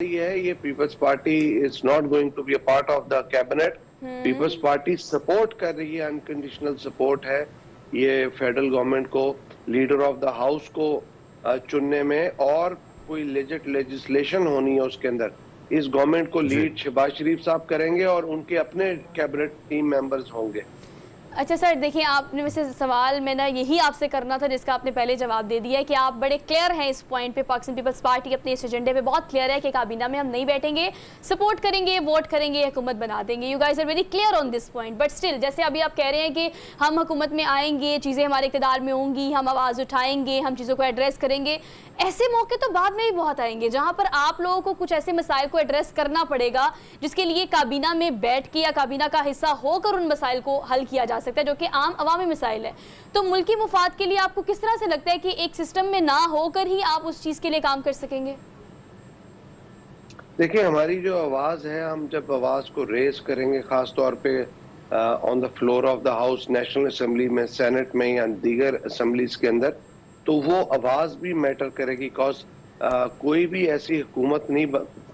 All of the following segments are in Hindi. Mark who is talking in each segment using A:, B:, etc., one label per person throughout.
A: है ये Peoples Party is not going to be a part of the cabinet. Peoples Party support कर रही है, अनकंडीशनल सपोर्ट है ये फेडरल गवर्नमेंट को, लीडर ऑफ द हाउस को चुनने में, और कोई लेजिस्लेशन होनी है उसके अंदर इस गवर्नमेंट को लीड शहबाज शरीफ साहब करेंगे और उनके अपने कैबिनेट टीम मेंबर्स होंगे।
B: अच्छा सर, देखिए आपने वैसे सवाल मैं ना यही आपसे करना था जिसका आपने पहले जवाब दे दिया है कि आप बड़े क्लियर हैं इस पॉइंट पे। पाकिस्तान पीपल्स पार्टी अपने इस एजेंडे पे बहुत क्लियर है कि काबीना में हम नहीं बैठेंगे, सपोर्ट करेंगे, वोट करेंगे, हुकूमत बना देंगे। You guys are very clear on this point. But still जैसे अभी आप कह रहे हैं कि हम हुकूमत में आएंगे, चीज़ें हमारे इक़्तिदार में होंगी, हम आवाज़ उठाएंगे, हम चीज़ों को एड्रेस करेंगे, ऐसे मौके तो बाद में भी बहुत आएंगे जहाँ पर आप लोगों को कुछ ऐसे मसाइल को एड्रेस करना पड़ेगा जिसके लिए काबीना में बैठ के या काबीना का हिस्सा होकर उन मसाइल को हल किया जा सकता है, जो कि आम अवामी मसाइल है। तो मुल्की मुफाद के लिए आपको किस तरह से लगता है कि एक सिस्टम में ना होकर ही आप उस चीज़ के लिए काम कर सकेंगे?
A: देखिए, हमारी जो आवाज़ है, हम जब आवाज़ को रेज करेंगे ख़ास तौर पे on the floor of the house, national assembly में, सेनेट में या दीगर असम्बलीज के अंदर, तो वो आवाज़ भी मैटर करेगी। बिकॉज कोई भी ऐसी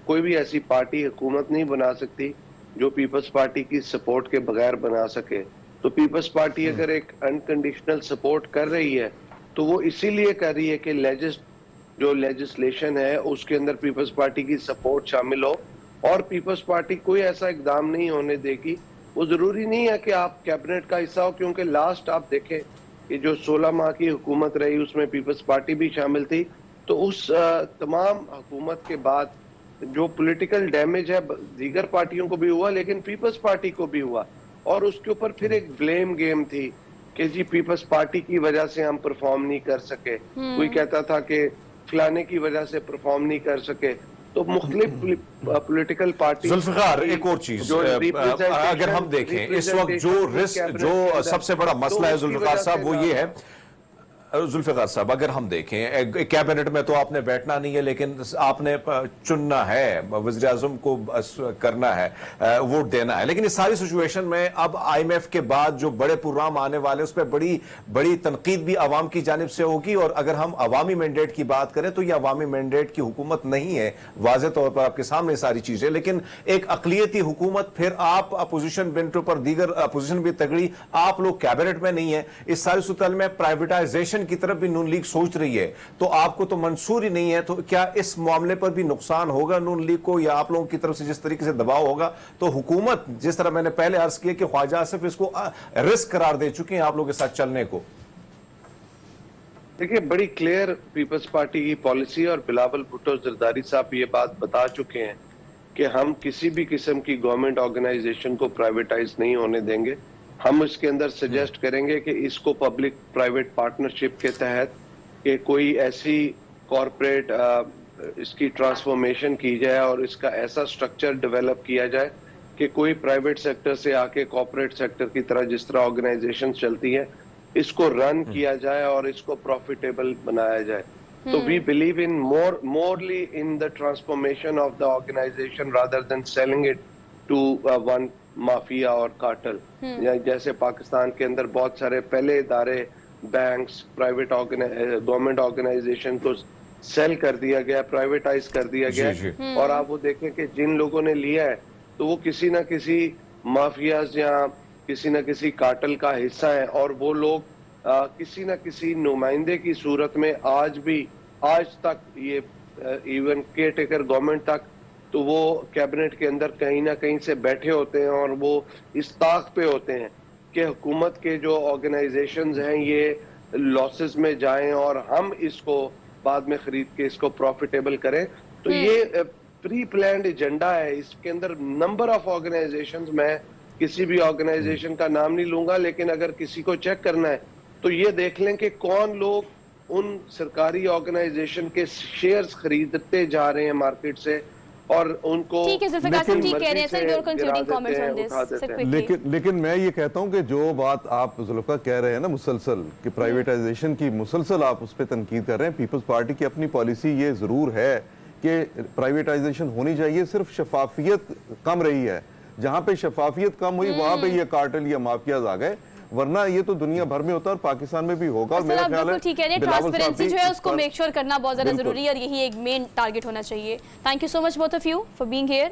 A: कोई भी ऐसी पार्टी हुकूमत नहीं बना सकती जो पीपल्स पार्टी की सपोर्ट के बगैर बना सके। तो पीपल्स पार्टी अगर एक अनकंडीशनल सपोर्ट कर रही है तो वो इसीलिए कर रही है कि जो लेजिस्लेशन है उसके अंदर पीपल्स पार्टी की सपोर्ट शामिल हो, और पीपल्स पार्टी कोई ऐसा इकदाम नहीं होने देगी। वो जरूरी नहीं है कि आप कैबिनेट का हिस्सा हो, क्योंकि लास्ट आप देखें कि जो 16 माह की हुकूमत रही उसमें पीपल्स पार्टी भी शामिल थी। तो उस तमाम हुकूमत के बाद जो पॉलिटिकल डैमेज है दीगर पार्टियों को भी हुआ, लेकिन पीपल्स पार्टी को भी हुआ, और उसके ऊपर फिर एक ब्लेम गेम थी कि जी पीपल्स पार्टी की वजह से हम परफॉर्म नहीं कर सके। कोई कहता था कि फलाने की वजह से परफॉर्म नहीं कर सके। तो मुख्तलिफ पॉलिटिकल पार्टी।
C: जुल्फिकार, एक और चीज अगर हम देखें इस वक्त जो सबसे बड़ा मसला है जुल्फिकार साहब, वो ये है, जुल्फिकार साहब अगर हम देखें कैबिनेट में तो आपने बैठना नहीं है, लेकिन आपने चुनना है, वज़ीर आज़म को करना है, वोट देना है। लेकिन इस सारी सिचुएशन में अब IMF के बाद जो बड़े प्रोग्राम आने वाले उस पर बड़ी बड़ी तनकीद भी आवाम की जानिब से होगी। और अगर हम अवामी मैंडेट की बात करें तो यह अवामी मैंडेट की हुकूमत नहीं है, वाज़ेह तौर पर आपके सामने सारी चीजें, लेकिन एक अक़लियती हुकूमत, फिर आप अपोजिशन बेंचों पर, दीगर अपोजिशन भी तगड़ी, आप लोग कैबिनेट में नहीं है। इस सारी सूरत में प्राइवेटाइजेशन की तरफ भी नून लीग सोच रही है, तो आपको तो मंसूर ही नहीं है। तो क्या इस मामले पर भी नुकसान होगा नून लीग को, या आप लोगों की तरफ से जिस तरीके से दबाव होगा, तो हुकूमत जिस तरह मैंने पहले अर्ज किया कि ख्वाजा आसिफ इसको रिस्क करार दे चुके हैं आप लोगों के साथ चलने को?
A: देखिए, बड़ी क्लियर पीपल्स पार्टी की पॉलिसी, और बिलावल भुट्टो जरदारी साहब ये बात बता चुके हैं कि हम किसी भी किस्म की गवर्नमेंट ऑर्गेनाइजेशन को प्राइवेटाइज नहीं होने देंगे। हम इसके अंदर सजेस्ट करेंगे कि इसको पब्लिक प्राइवेट पार्टनरशिप के तहत कि कोई ऐसी कॉरपोरेट इसकी ट्रांसफॉर्मेशन की जाए और इसका ऐसा स्ट्रक्चर डेवलप किया जाए कि कोई प्राइवेट सेक्टर से आके कॉरपोरेट सेक्टर की तरह जिस तरह ऑर्गेनाइजेशन चलती है इसको रन किया जाए और इसको प्रॉफिटेबल बनाया जाए। तो we believe in morally in the transformation of the organisation rather than selling it to one mafia और कार्टल। जैसे पाकिस्तान के अंदर बहुत सारे पहले इदारे, बैंक्स, प्राइवेट गवर्नमेंट ऑर्गेनाइजेशन को सेल कर दिया गया, प्राइवेटाइज कर दिया गया, और आप वो देखें कि जिन लोगों ने लिया है तो वो किसी ना किसी माफियाज या किसी न किसी कार्टल का हिस्सा है, और वो लोग किसी न किसी नुमाइंदे की सूरत में आज तक ये इवन केयर टेकर गवर्नमेंट तक, तो वो कैबिनेट के अंदर कहीं ना कहीं से बैठे होते हैं, और वो इस ताक पे होते हैं कि हुकूमत के जो ऑर्गेनाइजेशंस हैं ये लॉसेस में जाएं और हम इसको बाद में खरीद के इसको प्रॉफिटेबल करें। तो ये प्री प्लान्ड एजेंडा है। इसके अंदर नंबर ऑफ ऑर्गेनाइजेशंस, मैं किसी भी ऑर्गेनाइजेशन का नाम नहीं लूंगा, लेकिन अगर किसी को चेक करना है तो ये देख लें कि कौन लोग उन सरकारी ऑर्गेनाइजेशन के शेयर्स खरीदते जा रहे हैं मार्केट से, और उनको
D: लेकिन मैं ये कहता हूं कि जो बात आप जुल्फिकार कह रहे हैं ना मुसलसल, कि प्राइवेटाइजेशन की मुसलसल आप उस पर तनकीद कर रहे हैं। पीपल्स पार्टी की अपनी पॉलिसी ये जरूर है कि प्राइवेटाइजेशन होनी चाहिए, सिर्फ शफाफियत कम रही है। जहां पे शफाफियत कम हुई वहां पे ये कार्टल या माफियाज आ गए। वरना ये तो दुनिया भर में होता है और पाकिस्तान में भी होगा। और मेरा ख्याल है
B: ठीक है, ट्रांसपेरेंसी जो है उसको मेक श्योर करना बहुत ज्यादा जरूरी है और यही एक मेन टारगेट होना चाहिए। Thank you so much both of you for being here.